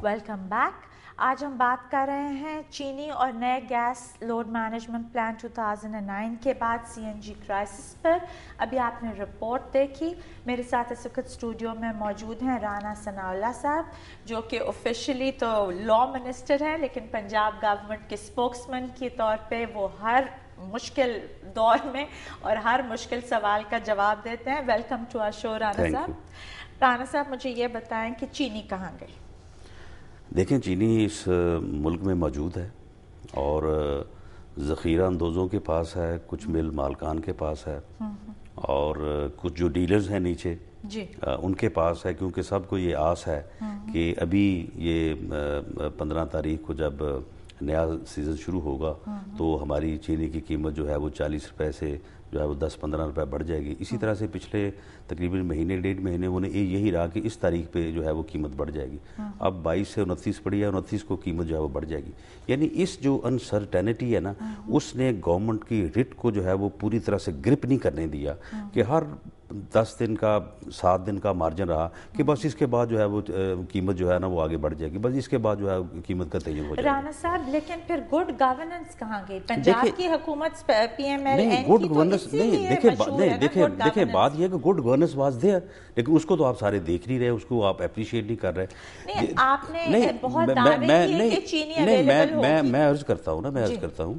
Welcome back. آج ہم بات کر رہے ہیں چینی اور نئے گیس لوڈ مینجمنٹ پلان 2009 کے بعد سی این جی کرائسس پر. ابھی آپ نے رپورٹ دیکھی. میرے ساتھ اس وقت اسٹوڈیو میں موجود ہیں رانا ثناءاللہ صاحب جو کہ آفیشلی تو لا منسٹر ہیں لیکن پنجاب گورنمنٹ کے اسپوکس مین کے طور پہ وہ ہر مشکل دور میں اور ہر مشکل سوال کا جواب دیتے ہیں. ویلکم ٹو آور شو رانا صاحب. رانا صاحب مجھے یہ بتائیں کہ چینی کہاں گئی؟ دیکھیں چینی اس ملک میں موجود ہے اور ذخیرہ اندوزوں کے پاس ہے, کچھ مل مالکان کے پاس ہے اور کچھ جو ڈیلرز ہیں نیچے ان کے پاس ہے, کیونکہ سب کو یہ آس ہے کہ ابھی یہ 15 تاریخ کو جب نیا سیزن شروع ہوگا تو ہماری چینی کی قیمت جو ہے وہ 40 روپے سے جو ہے وہ 10-15 روپے بڑھ جائے گی. اسی طرح سے پچھلے تقریباً مہینے 1.5 مہینے انہیں یہی رہا کہ اس تاریخ پہ جو ہے وہ قیمت بڑھ جائے گی. اب 22 سے 29 پڑی ہے, 29 کو قیمت جو ہے وہ بڑھ جائے گی. یعنی اس جو انسرٹینٹی ہے نا اس نے گورنمنٹ کی ریٹ کو جو ہے وہ پوری طرح سے گرپ نہیں کرنے دیا کہ ہر 10 دن کا 7 دن کا مارجن رہا کہ بس اس کے بعد جو ہے وہ قیمت جو ہے نا وہ آگے بڑھ جائے گی, بس اس کے بعد جو ہے قیمت کا تعین ہو جائے گا. رانا صاحب لیکن پھر گڈ گورننس کہاں گئی؟ پنجاب کی حکومت P M L N good کی تو گورننس اسی لیے مشہور ہے. دیکھیں بات یہ ہے کہ گڈ گورننس واز دیئر, لیکن اس کو تو آپ سارے دیکھ نہیں رہے, اس کو آپ اپریشیٹ نہیں کر رہے. نہیں آپ نے بہت دعوے کیے کہ چینی اویلیبل ہوگی. میں عرض کرتا ہوں.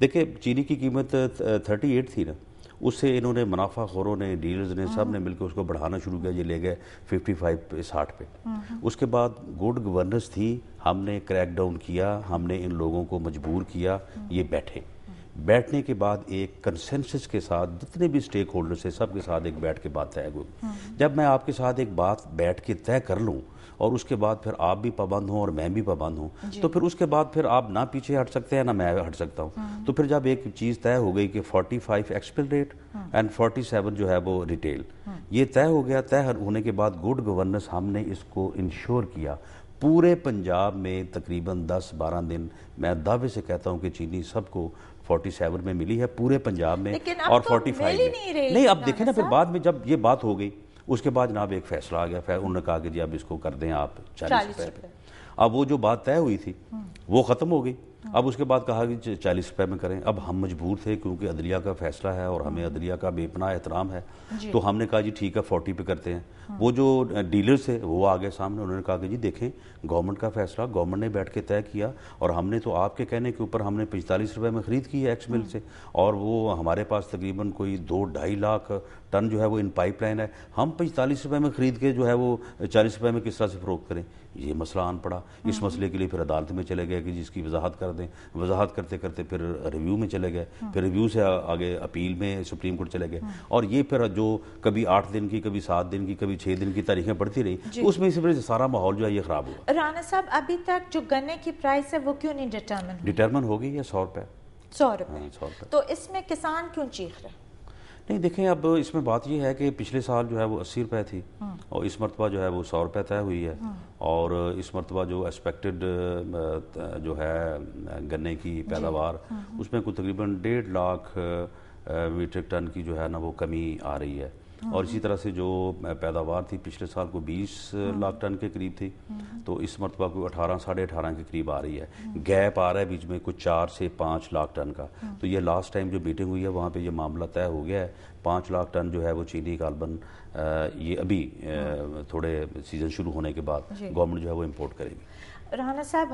دیکھیں چینی کی قیمت 38 تھی نا, اس سے انہوں نے منافع خوروں نے, ڈیلرز نے, سب نے مل کے اس کو بڑھانا شروع کیا. یہ لے گئے 55 پہ 60 پہ. اس کے بعد گڈ گورننس تھی, ہم نے کریک ڈاؤن کیا, ہم نے ان لوگوں کو مجبور کیا یہ بیٹھنے کے بعد ایک کنسنسس کے ساتھ جتنے بھی سٹیک ہولڈرز ہیں سب کے ساتھ ایک بیٹھ کے بات طے ہوئی. جب میں آپ کے ساتھ ایک بات بیٹھ کے طے کر لوں اور اس کے بعد پھر آپ بھی پابند ہوں اور میں بھی پابند ہوں تو پھر اس کے بعد پھر آپ نہ پیچھے ہٹ سکتے ہیں نہ میں ہٹ سکتا ہوں. تو پھر جب ایک چیز طے ہو گئی کہ 45 ایکسپل ریٹ اینڈ 47 جو ہے وہ ریٹیل, یہ طے ہو گیا. طے ہونے کے بعد گڈ گورننس ہم نے اس کو انشور کیا. پورے پنجاب میں تقریباً 10-12 دن میں دعوے سے کہتا ہوں کہ چینی سب کو 47 میں ملی ہے پورے پنجاب میں اور 45 میں نہیں. اب دیکھیں نا پھر بعد میں جب یہ بات ہو گئی اس کے بعد جناب ایک فیصلہ آ گیا. انہوں نے کہا کہ جی اب اس کو کر دیں آپ 40 روپے پہ. اب وہ جو بات طے ہوئی تھی وہ ختم ہو گئی. اب اس کے بعد کہا کہ 40 روپے میں کریں. اب ہم مجبور تھے کیونکہ عدلیہ کا فیصلہ ہے اور ہمیں عدلیہ کا بے پناہ احترام ہے, تو ہم نے کہا جی ٹھیک ہے 40 پہ کرتے ہیں. وہ جو ڈیلرز تھے وہ آگے سامنے, انہوں نے کہا کہ جی دیکھیں گورنمنٹ کا فیصلہ, گورنمنٹ نے بیٹھ کے طے کیا اور ہم نے تو آپ کے کہنے کے اوپر ہم نے 45 روپے میں خرید کی ہے ایکس مل سے, اور وہ ہمارے پاس تقریباً کوئی 2-2.5 لاکھ ٹن جو ہے وہ ان پائپ لائن ہے. ہم 45 روپے میں خرید کے جو ہے وہ 40 روپے میں کس طرح سے فروخت کریں؟ یہ مسئلہ آن پڑا. اس مسئلے کے لیے پھر عدالت میں چلے گئے کہ جس کی وضاحت کر دیں. وضاحت کرتے کرتے پھر ریویو میں چلے گئے, پھر ریویو سے آگے اپیل میں سپریم کورٹ چلے گئے, اور یہ پھر جو کبھی 8 دن کی, کبھی 7 دن کی, کبھی 6 دن کی تاریخیں بڑھتی رہی, تو اس میں اس وجہ سے سارا ماحول جو ہے یہ خراب ہوا. رانا صاحب ابھی تک جو گنے کی پرائس ہے وہ کیوں نہیں ڈٹرمن ہو گئی ہے 100 روپے. 100 روپے. تو اس میں کسان کیوں چیخ رہے؟ نہیں دیکھیں اب اس میں بات یہ ہے کہ پچھلے سال جو ہے وہ 80 روپے تھی اور اس مرتبہ جو ہے وہ 100 روپے طے ہوئی ہے, اور اس مرتبہ جو ایکسپیکٹڈ جو ہے گنے کی پیداوار اس میں کوئی تقریباً 1.5 لاکھ میٹرک ٹن کی جو ہے نا وہ کمی آ رہی ہے. اور اسی طرح سے جو پیداوار تھی پچھلے سال کو 20 لاکھ ٹن کے قریب تھی, تو اس مرتبہ کوئی 18-18.5 کے قریب آ رہی ہے. گیپ آ رہا ہے بیچ میں کچھ 4 سے 5 لاکھ ٹن کا. تو یہ لاسٹ ٹائم جو میٹنگ ہوئی ہے وہاں پہ یہ معاملہ طے ہو گیا ہے. 5 لاکھ ٹن جو ہے وہ چینی غالباً یہ ابھی تھوڑے سیزن شروع ہونے کے بعد گورنمنٹ جو ہے وہ امپورٹ کرے گی. رانا صاحب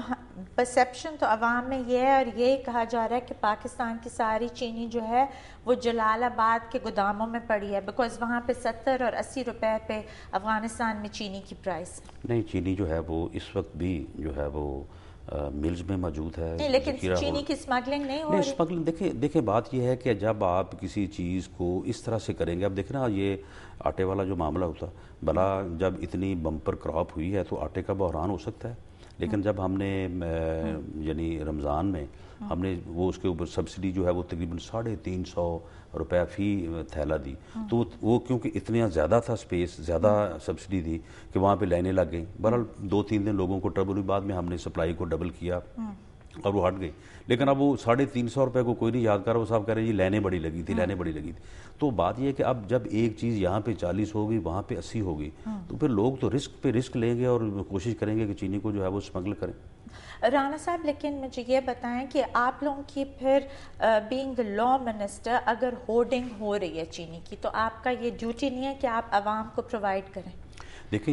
پرسیپشن تو عوام میں یہ ہے اور یہی کہا جا رہا ہے کہ پاکستان کی ساری چینی جو ہے وہ جلال آباد کے گوداموں میں پڑی ہے, بیکاز وہاں پہ 70 اور 80 روپے پہ افغانستان میں چینی کی پرائس. نہیں چینی جو ہے وہ اس وقت بھی جو ہے وہ ملز میں موجود ہے. نہیں لیکن چینی کی سمگلنگ نہیں ہو رہی. اسمگلنگ دیکھیں بات یہ ہے کہ جب آپ کسی چیز کو اس طرح سے کریں گے, اب دیکھیں نا یہ آٹے والا جو معاملہ ہوتا بلا جب اتنی بمپر کراپ ہوئی ہے تو آٹے کا بحران ہو سکتا ہے, لیکن جب ہم نے یعنی رمضان میں ہم نے وہ اس کے اوپر سبسڈی جو ہے وہ تقریباً 350 روپے فی تھیلا دی, تو وہ کیونکہ اتنا زیادہ تھا اسپیس, زیادہ سبسڈی تھی کہ وہاں پہ لائنیں لگ گئیں. بہرحال 2-3 دن لوگوں کو ٹربل ہوئی, بعد میں ہم نے سپلائی کو ڈبل کیا اور وہ ہٹ گئی. لیکن اب وہ 350 روپے کو کوئی نہیں یاد کر رہا. وہ صاحب کہہ رہے ہیں جی لینے بڑی لگی تھی, لینے بڑی لگی تھی. تو بات یہ ہے کہ اب جب ایک چیز یہاں پہ 40 ہوگی, وہاں پہ 80 ہوگی, تو پھر لوگ تو رسک پہ رسک لیں گے اور کوشش کریں گے کہ چینی کو جو ہے وہ اسمگل کریں. رانا صاحب لیکن مجھے یہ بتائیں کہ آپ لوگوں کی پھر بینگ دا لا منسٹر اگر ہورڈنگ ہو رہی ہے چینی کی, تو آپ کا یہ ڈیوٹی نہیں ہے کہ آپ عوام کو پرووائڈ کریں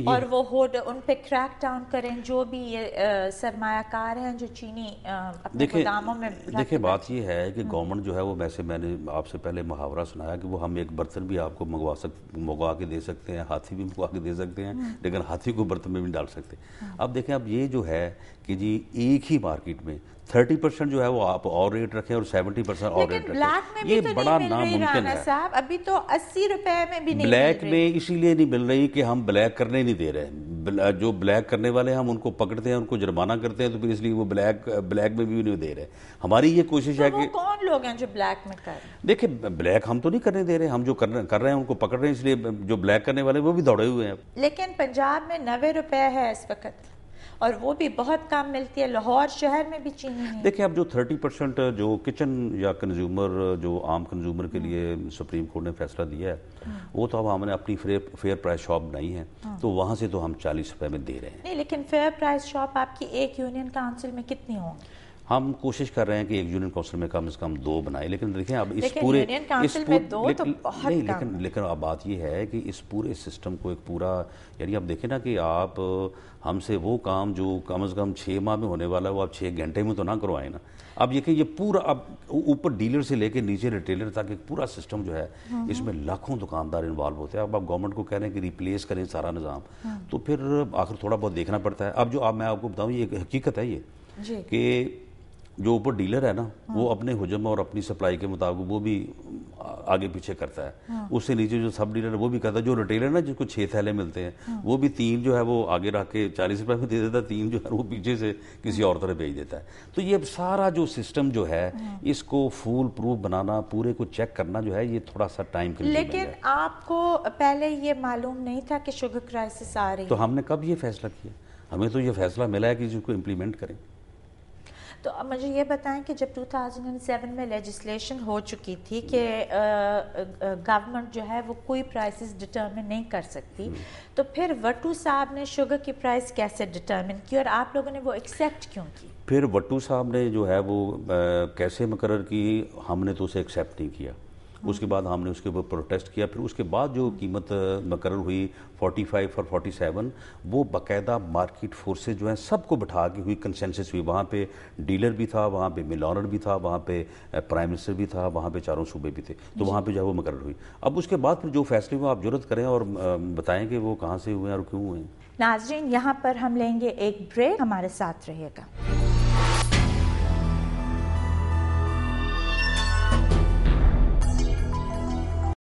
اور وہ ان پہ کریک ڈاؤن کریں جو بھی یہ سرمایہ کار ہیں جو چینی اپنے گوداموں میں. دیکھیں بات یہ ہے کہ گورنمنٹ جو ہے وہ, ویسے میں نے آپ سے پہلے محاورہ سنایا کہ وہ ہم ایک برتن بھی آپ کو منگوا کے دے سکتے ہیں, ہاتھی بھی منگوا کے دے سکتے ہیں, لیکن ہاتھی کو برتن میں بھی ڈال سکتے ہیں. اب دیکھیں اب یہ جو ہے کہ جی ایک ہی مارکیٹ میں 30% جو ہے وہ آپ اور ریٹ رکھیں اور 70% اور ریٹ رکھیں, یہ بڑا ناممکن ہے. ابھی تو 80 روپے میں بھی نہیں بلیک میں اسی لیے نہیں مل رہی کہ ہم بلیک کرنے نہیں دے رہے. جو بلیک کرنے والے ہیں ہم ان کو پکڑتے ہیں, ان کو جرمانہ کرتے ہیں, تو پھر اس لیے وہ بلیک میں بھی نہیں دے رہے. ہماری یہ کوشش ہے کہ کون لوگ ہیں جو بلیک میں کر رہے ہیں؟ دیکھیں بلیک ہم تو نہیں کرنے دے رہے, ہم جو کر رہے ہیں ان کو پکڑ رہے ہیں, اس لیے جو بلیک کرنے والے وہ بھی دوڑے ہوئے ہیں. لیکن پنجاب میں 90 روپے ہے اس وقت, اور وہ بھی بہت کم ملتی ہے. لاہور شہر میں بھی چینی نہیں. دیکھیں اب جو 30% جو کچن یا کنزیومر, جو عام کنزیومر کے لیے سپریم کورٹ نے فیصلہ دیا ہے, وہ تو اب ہم نے اپنی فیئر پرائس شاپ بنائی ہے, تو وہاں سے تو ہم 40 روپے میں دے رہے ہیں. نہیں لیکن فیئر پرائس شاپ آپ کی ایک یونین کاؤنسل میں کتنی ہوں گی؟ ہم کوشش کر رہے ہیں کہ ایک یونین کاؤنسل میں کم از کم 2 بنائیں. لیکن دیکھیں اب اس پورے لیکن اب بات یہ ہے کہ اس پورے سسٹم کو ایک پورا, یعنی اب دیکھیں نا کہ آپ ہم سے وہ کام جو کم از کم 6 ماہ میں ہونے والا ہے وہ آپ 6 گھنٹے میں تو نہ کروائیں نا. اب یہ کہ یہ پورا اب اوپر ڈیلر سے لے کے نیچے ریٹیلر تک ایک پورا سسٹم جو ہے, اس میں لاکھوں دکاندار انوالو ہوتے ہیں. اب آپ گورنمنٹ کو کہہ رہے ہیں کہ ریپلیس کریں سارا نظام, تو پھر آخر تھوڑا بہت دیکھنا پڑتا ہے. اب جو میں آپ کو بتاؤں یہ ایک حقیقت ہے یہ کہ جو اوپر ڈیلر ہے نا وہ اپنے حجم اور اپنی سپلائی کے مطابق وہ بھی آگے پیچھے کرتا ہے. اس سے نیچے جو سب ڈیلر ہے وہ بھی کرتا ہے. جو ریٹیلر نا جس کو 6 تھیلے ملتے ہیں وہ بھی 3 جو ہے وہ آگے رکھ کے 40 روپے میں دے دیتا ہے, 3 جو ہے وہ پیچھے سے کسی اور طرح بھیج دیتا ہے. تو یہ سارا جو سسٹم جو ہے اس کو فول پروف بنانا, پورے کو چیک کرنا جو ہے, یہ تھوڑا سا ٹائم کنزیومنگ ہے. لیکن آپ کو پہلے یہ معلوم نہیں تھا کہ شوگر کرائسس آ رہی ہے؟ تو ہم نے کب یہ فیصلہ کیا؟ ہمیں تو یہ فیصلہ ملا ہے کہ اس کو امپلیمنٹ کریں. تو اب مجھے یہ بتائیں کہ جب 2007 میں لیجسلیشن ہو چکی تھی کہ گورنمنٹ جو ہے وہ کوئی پرائسز ڈٹرمن نہیں کر سکتی, تو پھر وٹو صاحب نے شوگر کی پرائس کیسے ڈٹرمن کی اور آپ لوگوں نے وہ ایکسیپٹ کیوں کی؟ پھر وٹو صاحب نے جو ہے وہ کیسے مقرر کی, ہم نے تو اسے ایکسیپٹ نہیں کیا. اس کے بعد ہم نے اس کے اوپر پروٹیسٹ کیا. پھر اس کے بعد جو قیمت مقرر ہوئی 45 اور 47, وہ باقاعدہ مارکیٹ فورسز جو ہیں سب کو بٹھا کے ہوئی, کنسنسس ہوئی. وہاں پہ ڈیلر بھی تھا, وہاں پہ مل آنر بھی تھا, وہاں پہ پرائم منسٹر بھی تھا, وہاں پہ چاروں صوبے بھی تھے. تو وہاں پہ جو ہے وہ مقرر ہوئی. اب اس کے بعد پھر جو فیصلے ہوئے آپ جرات کریں اور بتائیں کہ وہ کہاں سے ہوئے ہیں اور کیوں ہوئے ہیں. ناظرین یہاں پر ہم لیں گے ایک بریک, ہمارے ساتھ رہیے گا.